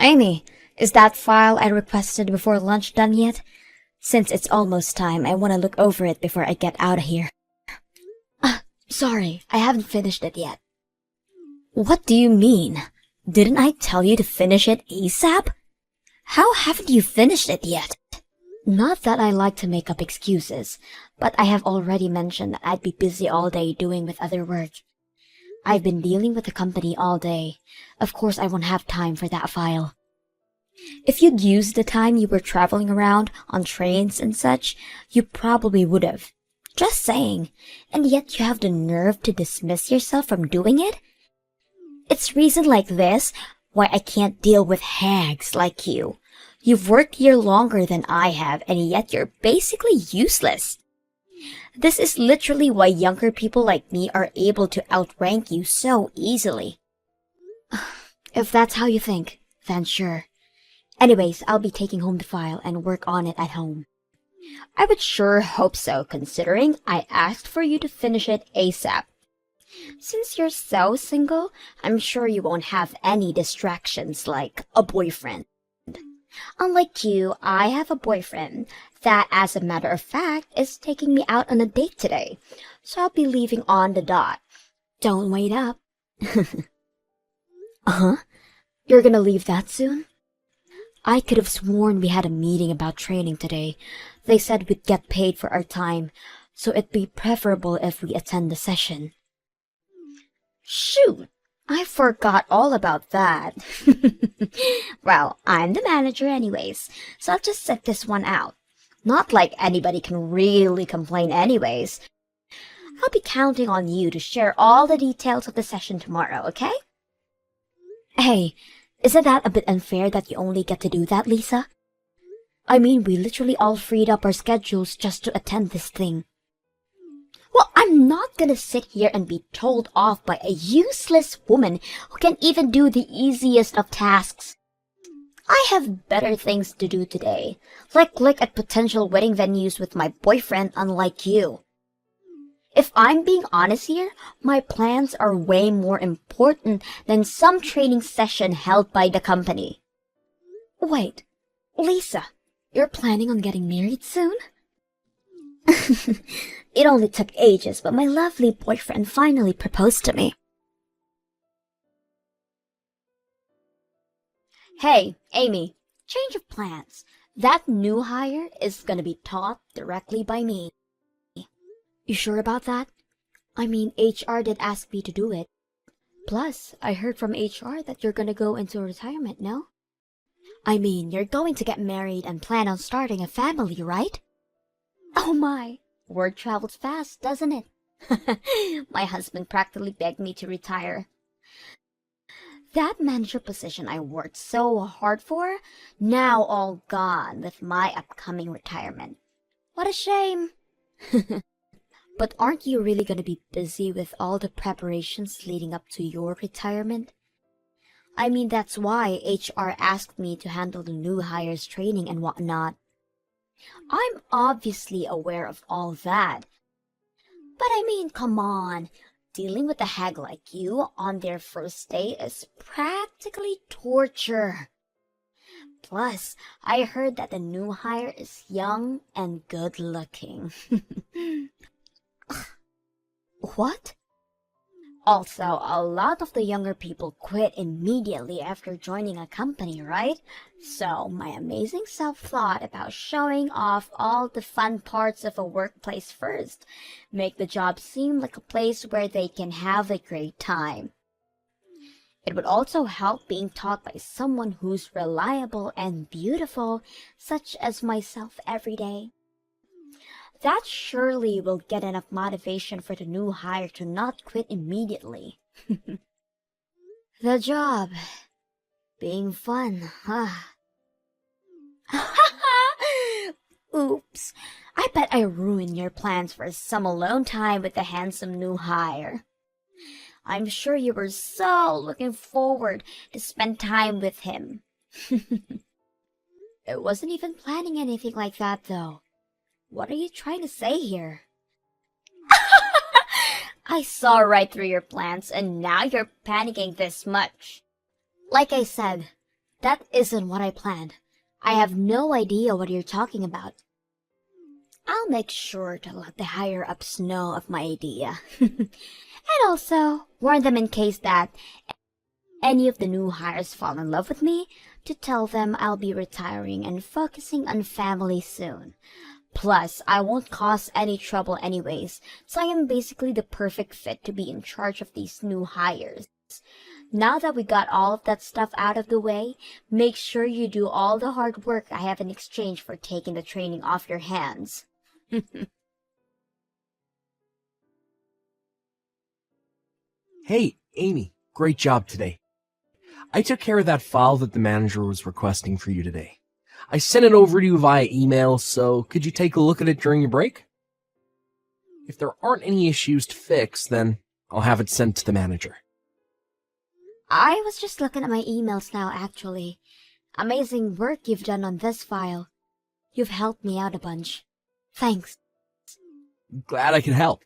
Amy, is that file I requested before lunch done yet? Since it's almost time, I want to look over it before I get out of here. Sorry, I haven't finished it yet. What do you mean? Didn't I tell you to finish it ASAP? How haven't you finished it yet? Not that I like to make up excuses, but I have already mentioned that I'd be busy all day doing with other work. I've been dealing with the company all day. Of course I won't have time for that file. If you'd used the time you were traveling around on trains and such, you probably would have. Just saying. And yet you have the nerve to dismiss yourself from doing it? It's reason like this why I can't deal with hags like you. You've worked here longer than I have, and yet you're basically useless. This is literally why younger people like me are able to outrank you so easily. If that's how you think, then sure. Anyways, I'll be taking home the file and work on it at home. I would sure hope so, considering I asked for you to finish it ASAP. Since you're so single, I'm sure you won't have any distractions like a boyfriend. Unlike you, I have a boyfriend that, as a matter of fact, is taking me out on a date today, so I'll be leaving on the dot. Don't wait up. Uh-huh? You're gonna leave that soon? I could have sworn we had a meeting about training today. They said we'd get paid for our time, so it'd be preferable if we attend the session. Shoot! I forgot all about that. Well, I'm the manager anyways, so I'll just sit this one out. Not like anybody can really complain anyways. I'll be counting on you to share all the details of the session tomorrow, okay? Hey, isn't that a bit unfair that you only get to do that, Lisa? I mean, we literally all freed up our schedules just to attend this thing. Well, I'm not gonna sit here and be told off by a useless woman who can't even do the easiest of tasks. I have better things to do today, like look at potential wedding venues with my boyfriend, unlike you. If I'm being honest here, my plans are way more important than some training session held by the company. Wait, Lisa, you're planning on getting married soon? It only took ages, but my lovely boyfriend finally proposed to me. Hey, Amy, change of plans. That new hire is gonna be taught directly by me. You sure about that? I mean, HR did ask me to do it. Plus, I heard from HR that you're gonna go into retirement, no? I mean, you're going to get married and plan on starting a family, right? Oh my, word travels fast, doesn't it? My husband practically begged me to retire. That manager position I worked so hard for, now all gone with my upcoming retirement. What a shame. But aren't you really going to be busy with all the preparations leading up to your retirement? I mean, that's why HR asked me to handle the new hires training and whatnot. I'm obviously aware of all that. But I mean, come on. Dealing with a hag like you on their first day is practically torture. Plus, I heard that the new hire is young and good looking. What? Also, a lot of the younger people quit immediately after joining a company, right? So, my amazing self thought about showing off all the fun parts of a workplace first, make the job seem like a place where they can have a great time. It would also help being taught by someone who's reliable and beautiful, such as myself every day. That surely will get enough motivation for the new hire to not quit immediately. The job being fun, huh? Oops. I bet I ruined your plans for some alone time with the handsome new hire. I'm sure you were so looking forward to spend time with him. I wasn't even planning anything like that, though. What are you trying to say here? I saw right through your plans, and now you're panicking this much. Like I said, That isn't what I planned. I have no idea what you're talking about. I'll make sure to let the higher-ups know of my idea. And also, warn them in case that any of the new hires fall in love with me, to tell them I'll be retiring and focusing on family soon. Plus, I won't cause any trouble anyways, so I am basically the perfect fit to be in charge of these new hires. Now that we got all of that stuff out of the way, make sure you do all the hard work I have in exchange for taking the training off your hands. Hey, Amy, great job today. I took care of that file that the manager was requesting for you today. I sent it over to you via email, so could you take a look at it during your break? If there aren't any issues to fix, then I'll have it sent to the manager. I was just looking at my emails now, actually. Amazing work you've done on this file. You've helped me out a bunch. Thanks. Glad I could help.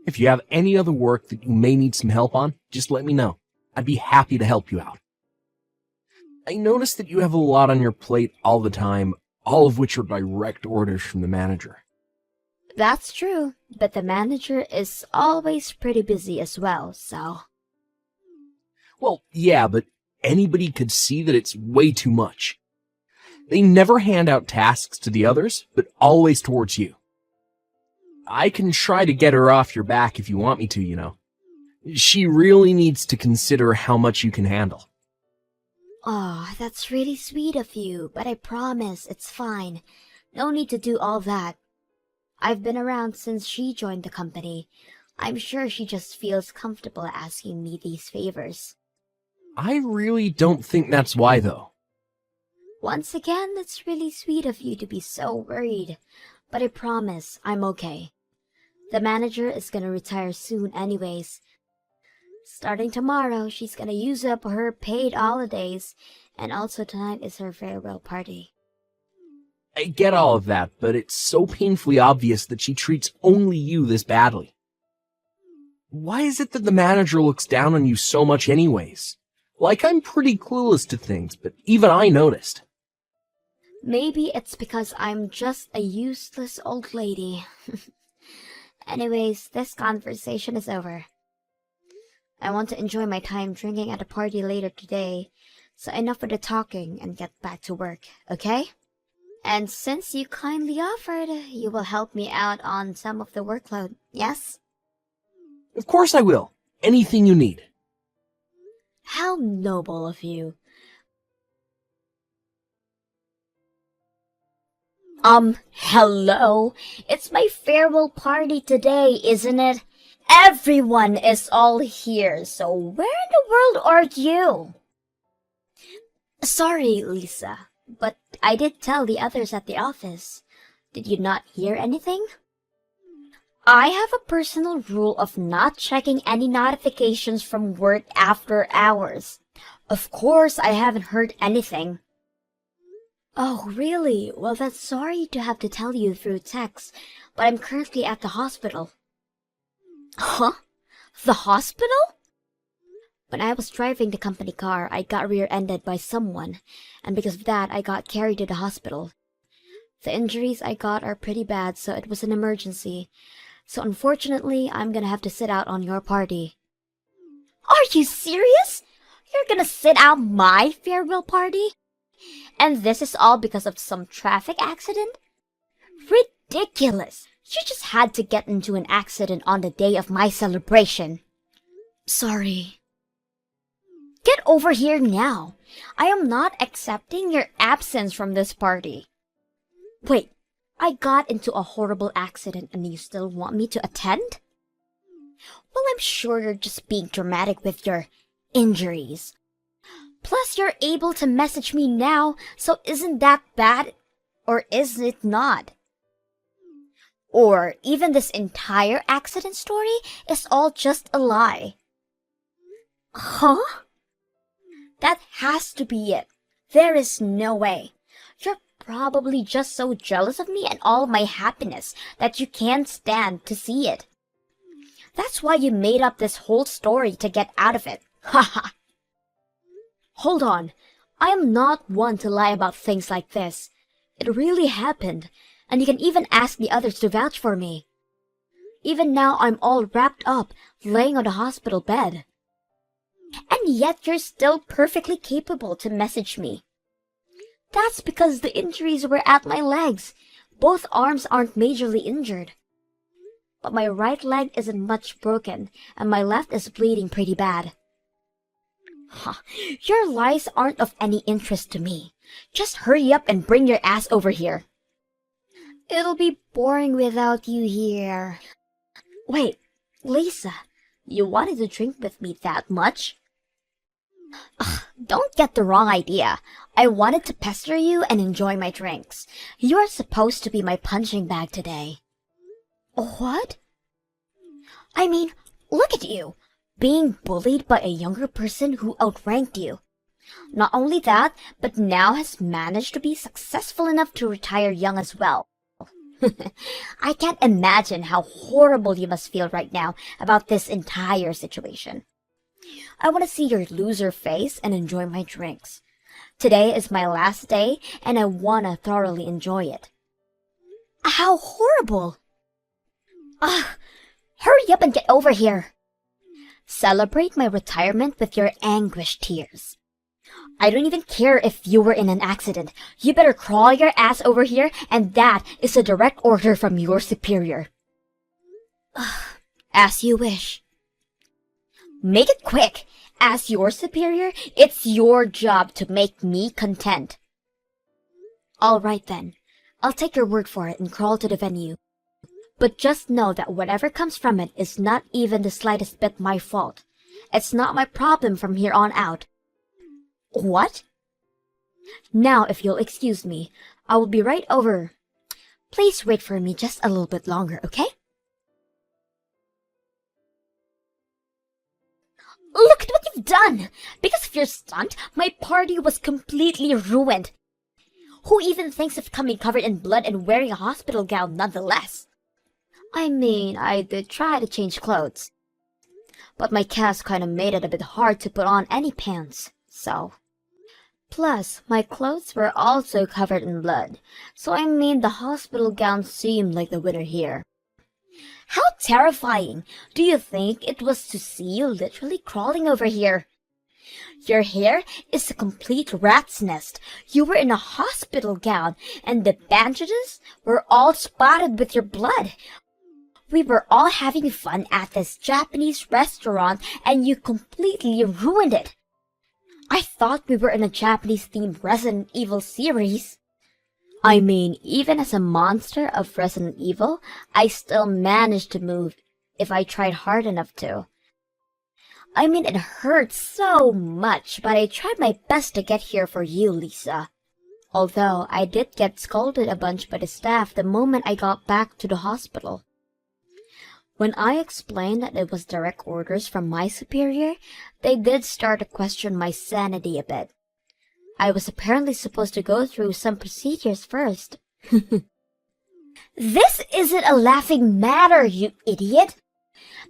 If you have any other work that you may need some help on, just let me know. I'd be happy to help you out. I noticed that you have a lot on your plate all the time, all of which are direct orders from the manager. That's true, but the manager is always pretty busy as well, so... Well, yeah, but anybody could see that it's way too much. They never hand out tasks to the others, but always towards you. I can try to get her off your back if you want me to, you know. She really needs to consider how much you can handle. Oh, that's really sweet of you, but I promise it's fine. No need to do all that. I've been around since she joined the company. I'm sure she just feels comfortable asking me these favors. I really don't think that's why, though. Once again, it's really sweet of you to be so worried, but I promise I'm okay. The manager is gonna retire soon anyways. Starting tomorrow, she's gonna use up her paid holidays, and also tonight is her farewell party. I get all of that, but it's so painfully obvious that she treats only you this badly. Why is it that the manager looks down on you so much anyways? Like, I'm pretty clueless to things, but even I noticed. Maybe it's because I'm just a useless old lady. Anyways, this conversation is over. I want to enjoy my time drinking at a party later today, so enough with the talking and get back to work, okay? And since you kindly offered, you will help me out on some of the workload, yes? Of course I will. Anything you need. How noble of you. Hello? It's my farewell party today, isn't it? Everyone is all here, so where in the world are you? Sorry, Lisa, but I did tell the others at the office. Did you not hear anything? I have a personal rule of not checking any notifications from work after hours. Of course, I haven't heard anything. Oh, really? Well, that's sorry to have to tell you through text, but I'm currently at the hospital. Huh? The hospital? When I was driving the company car, I got rear-ended by someone, and because of that, I got carried to the hospital. The injuries I got are pretty bad, so it was an emergency. So unfortunately, I'm gonna have to sit out on your party. Are you serious? You're gonna sit out my farewell party? And this is all because of some traffic accident? Ridiculous! You just had to get into an accident on the day of my celebration. Sorry. Get over here now. I am not accepting your absence from this party. Wait, I got into a horrible accident and you still want me to attend? Well, I'm sure you're just being dramatic with your injuries. Plus, you're able to message me now, so isn't that bad? Or is it not? Or even this entire accident story is all just a lie. Huh? That has to be it. There is no way. You're probably just so jealous of me and all of my happiness that you can't stand to see it. That's why you made up this whole story to get out of it. Haha. Hold on. I am not one to lie about things like this. It really happened, and you can even ask the others to vouch for me. Even now I'm all wrapped up, laying on the hospital bed. And yet you're still perfectly capable to message me. That's because the injuries were at my legs. Both arms aren't majorly injured. But my right leg isn't much broken, and my left is bleeding pretty bad. Huh, your lies aren't of any interest to me. Just hurry up and bring your ass over here. It'll be boring without you here. Wait, Lisa, you wanted to drink with me that much? Don't get the wrong idea. I wanted to pester you and enjoy my drinks. You're supposed to be my punching bag today. What? I mean, look at you, being bullied by a younger person who outranked you. Not only that, but now has managed to be successful enough to retire young as well. I can't imagine how horrible you must feel right now about this entire situation. I want to see your loser face and enjoy my drinks. Today is my last day, and I want to thoroughly enjoy it. How horrible! Hurry up and get over here. Celebrate my retirement with your anguished tears. I don't even care if you were in an accident. You better crawl your ass over here, and that is a direct order from your superior. As you wish. Make it quick. As your superior, it's your job to make me content. All right then. I'll take your word for it and crawl to the venue. But just know that whatever comes from it is not even the slightest bit my fault. It's not my problem from here on out. What? Now, if you'll excuse me, I will be right over. Please wait for me just a little bit longer, okay? Look at what you've done! Because of your stunt, my party was completely ruined. Who even thinks of coming covered in blood and wearing a hospital gown nonetheless? I mean, I did try to change clothes. But my cast kinda made it a bit hard to put on any pants, so... Plus, my clothes were also covered in blood, so I mean the hospital gown seemed like the winner here. How terrifying! Do you think it was to see you literally crawling over here? Your hair is a complete rat's nest. You were in a hospital gown, and the bandages were all spotted with your blood. We were all having fun at this Japanese restaurant, and you completely ruined it. I thought we were in a Japanese-themed Resident Evil series. I mean, even as a monster of Resident Evil, I still managed to move if I tried hard enough to. I mean, it hurts so much, but I tried my best to get here for you, Lisa. Although, I did get scolded a bunch by the staff the moment I got back to the hospital. When I explained that it was direct orders from my superior, they did start to question my sanity a bit. I was apparently supposed to go through some procedures first. This isn't a laughing matter, you idiot!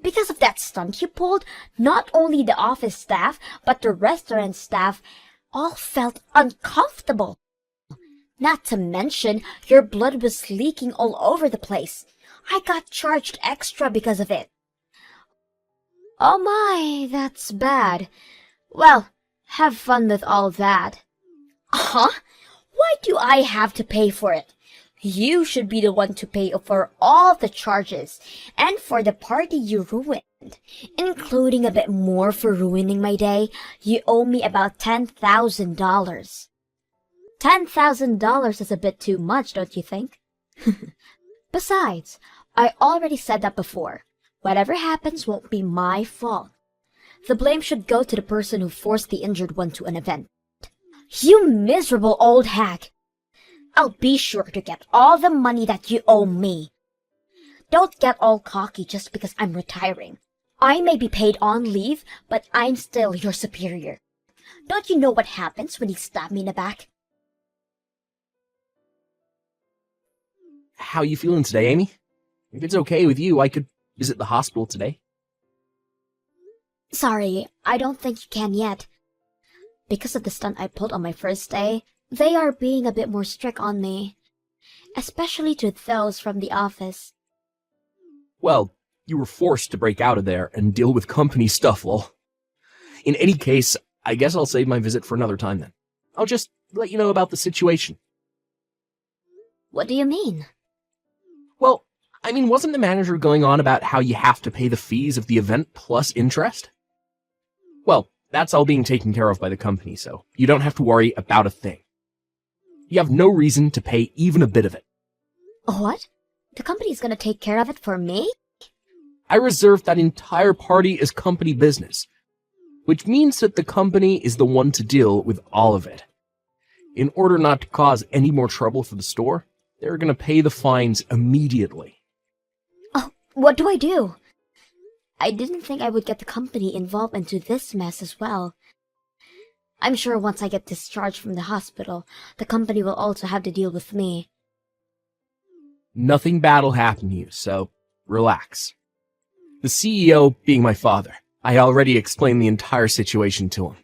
Because of that stunt you pulled, not only the office staff, but the restaurant staff all felt uncomfortable. Not to mention, your blood was leaking all over the place. I got charged extra because of it. Oh my, that's bad. Well, have fun with all that. Huh? Why do I have to pay for it? You should be the one to pay for all the charges, and for the party you ruined, including a bit more for ruining my day. You owe me about $10,000. $10,000 is a bit too much, don't you think? Besides, I already said that before. Whatever happens won't be my fault. The blame should go to the person who forced the injured one to an event. You miserable old hag! I'll be sure to get all the money that you owe me. Don't get all cocky just because I'm retiring. I may be paid on leave, but I'm still your superior. Don't you know what happens when you stab me in the back? How you feeling today, Amy? If it's okay with you, I could visit the hospital today. Sorry, I don't think you can yet. because of the stunt I pulled on my first day, they are being a bit more strict on me, especially to those from the office. Well, you were forced to break out of there and deal with company stuff, lol. In any case, I guess I'll save my visit for another time then. I'll just let you know about the situation. What do you mean? Well, I mean, wasn't the manager going on about how you have to pay the fees of the event plus interest? Well, that's all being taken care of by the company, so you don't have to worry about a thing. You have no reason to pay even a bit of it. What? The company's gonna take care of it for me? I reserved that entire party as company business, which means that the company is the one to deal with all of it. In order not to cause any more trouble for the store, they're gonna pay the fines immediately. Oh, what do I do? I didn't think I would get the company involved into this mess as well. I'm sure once I get discharged from the hospital, the company will also have to deal with me. Nothing bad will happen to you, so relax. The CEO being my father, I already explained the entire situation to him.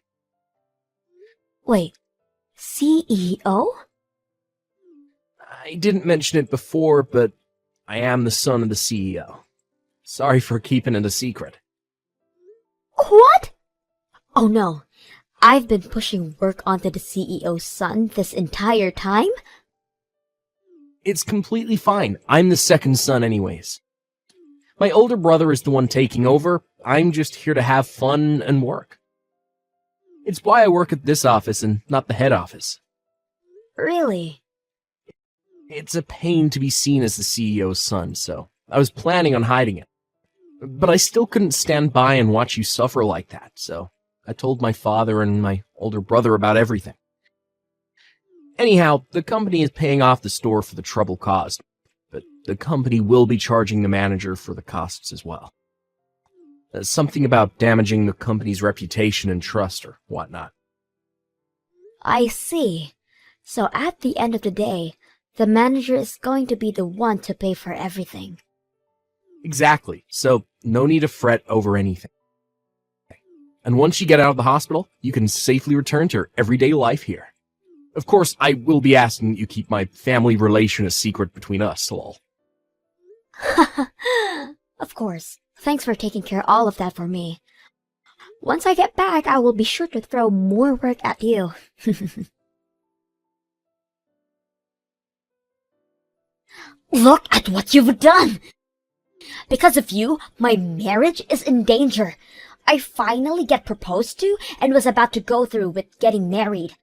Wait, CEO? I didn't mention it before, but I am the son of the CEO. Sorry for keeping it a secret. What? Oh no, I've been pushing work onto the CEO's son this entire time? It's completely fine. I'm the second son anyways. My older brother is the one taking over. I'm just here to have fun and work. It's why I work at this office and not the head office. Really? It's a pain to be seen as the CEO's son, so I was planning on hiding it. But I still couldn't stand by and watch you suffer like that, so I told my father and my older brother about everything. Anyhow, the company is paying off the store for the trouble caused, but the company will be charging the manager for the costs as well. Something about damaging the company's reputation and trust or whatnot. I see. So at the end of the day, the manager is going to be the one to pay for everything. Exactly, so no need to fret over anything. And once you get out of the hospital, you can safely return to your everyday life here. Of course, I will be asking that you keep my family relation a secret between us, lol. Of course. Thanks for taking care of all of that for me. Once I get back, I will be sure to throw more work at you. Look at what you've done! Because of you, my marriage is in danger. I finally get proposed to and was about to go through with getting married.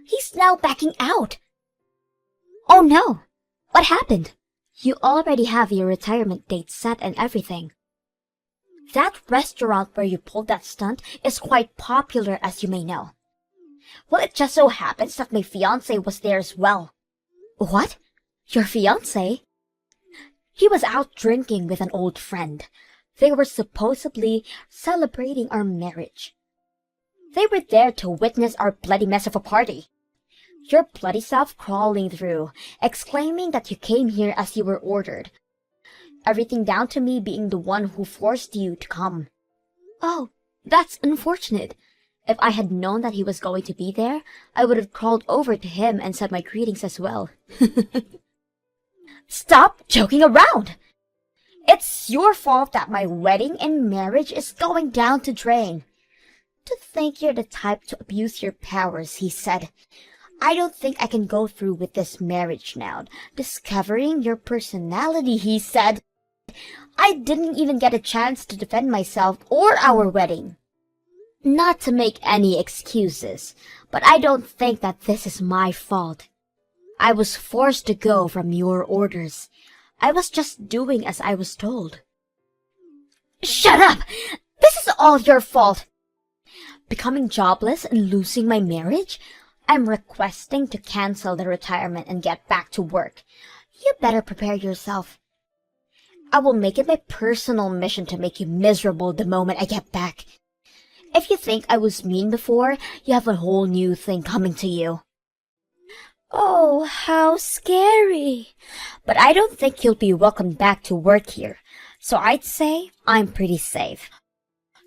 He's now backing out. Oh no! What happened? You already have your retirement date set and everything. That restaurant where you pulled that stunt is quite popular, as you may know. Well, it just so happens that my fiancé was there as well. What? Your fiancé? He was out drinking with an old friend. They were supposedly celebrating our marriage. They were there to witness our bloody mess of a party. Your bloody self crawling through, exclaiming that you came here as you were ordered. Everything down to me being the one who forced you to come. Oh, that's unfortunate. If I had known that he was going to be there, I would have crawled over to him and said my greetings as well. Stop joking around! It's your fault that my wedding and marriage is going down the drain. To think you're the type to abuse your powers, he said. I don't think I can go through with this marriage now. Discovering your personality, he said. I didn't even get a chance to defend myself or our wedding. Not to make any excuses, but I don't think that this is my fault. I was forced to go from your orders. I was just doing as I was told. Shut up! This is all your fault! Becoming jobless and losing my marriage? I'm requesting to cancel the retirement and get back to work. You better prepare yourself. I will make it my personal mission to make you miserable the moment I get back. If you think I was mean before, you have a whole new thing coming to you. Oh, how scary. But I don't think you'll be welcomed back to work here, so I'd say I'm pretty safe.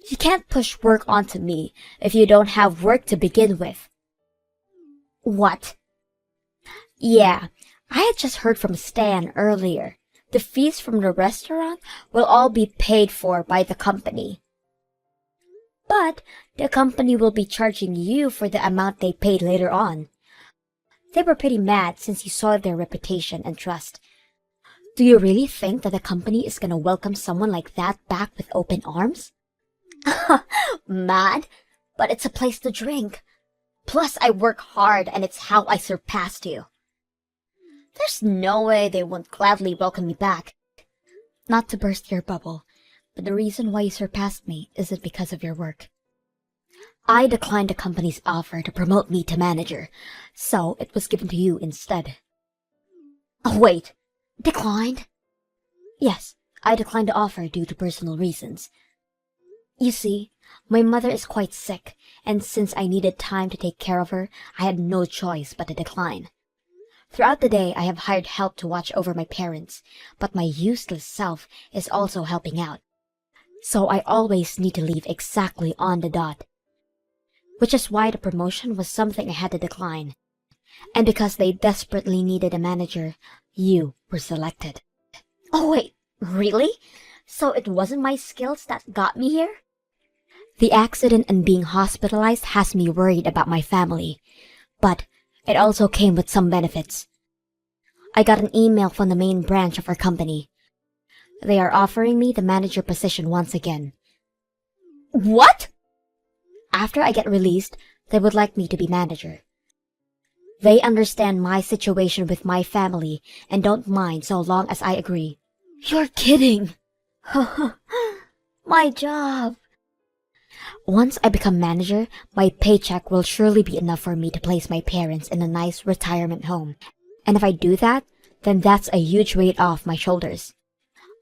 You can't push work onto me if you don't have work to begin with. What? Yeah, I had just heard from Stan earlier. The fees from the restaurant will all be paid for by the company. But the company will be charging you for the amount they paid later on. They were pretty mad since you saw their reputation and trust. Do you really think that the company is gonna welcome someone like that back with open arms? Mad? But it's a place to drink. Plus, I work hard and it's how I surpassed you. There's no way they won't gladly welcome me back. Not to burst your bubble, but the reason why you surpassed me isn't because of your work. I declined the company's offer to promote me to manager, so it was given to you instead. Oh, wait. Declined? Yes, I declined the offer due to personal reasons. You see, my mother is quite sick, and since I needed time to take care of her, I had no choice but to decline. Throughout the day, I have hired help to watch over my parents, but my useless self is also helping out. So I always need to leave exactly on the dot. Which is why the promotion was something I had to decline. And because they desperately needed a manager, you were selected. Oh wait, really? So it wasn't my skills that got me here? The accident and being hospitalized has me worried about my family, but it also came with some benefits. I got an email from the main branch of our company. They are offering me the manager position once again. What? After I get released, they would like me to be manager. They understand my situation with my family and don't mind so long as I agree. You're kidding! My job! Once I become manager, my paycheck will surely be enough for me to place my parents in a nice retirement home. And if I do that, then that's a huge weight off my shoulders.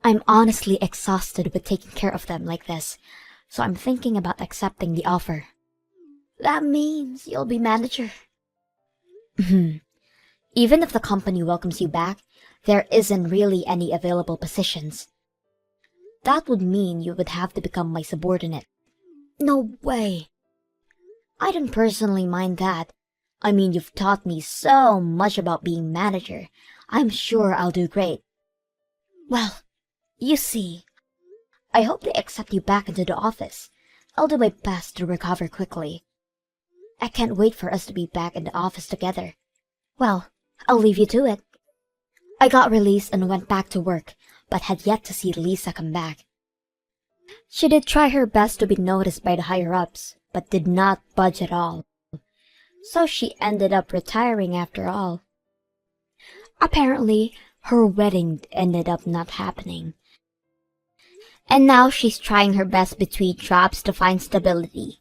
I'm honestly exhausted with taking care of them like this, so I'm thinking about accepting the offer. That means you'll be manager. Even if the company welcomes you back, there isn't really any available positions. That would mean you would have to become my subordinate. No way. I don't personally mind that. I mean, you've taught me so much about being manager. I'm sure I'll do great. Well, you see, I hope they accept you back into the office. I'll do my best to recover quickly. I can't wait for us to be back in the office together. Well, I'll leave you to it. I got released and went back to work, but had yet to see Lisa come back. She did try her best to be noticed by the higher-ups, but did not budge at all. So she ended up retiring after all. Apparently, her wedding ended up not happening. And now she's trying her best between jobs to find stability.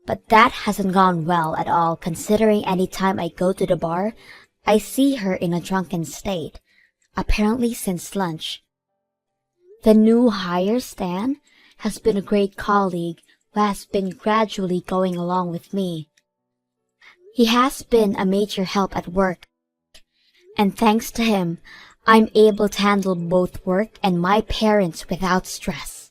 But that hasn't gone well at all, considering any time I go to the bar, I see her in a drunken state, apparently since lunch. The new hire, Stan, has been a great colleague who has been gradually going along with me. He has been a major help at work, and thanks to him, I'm able to handle both work and my parents without stress.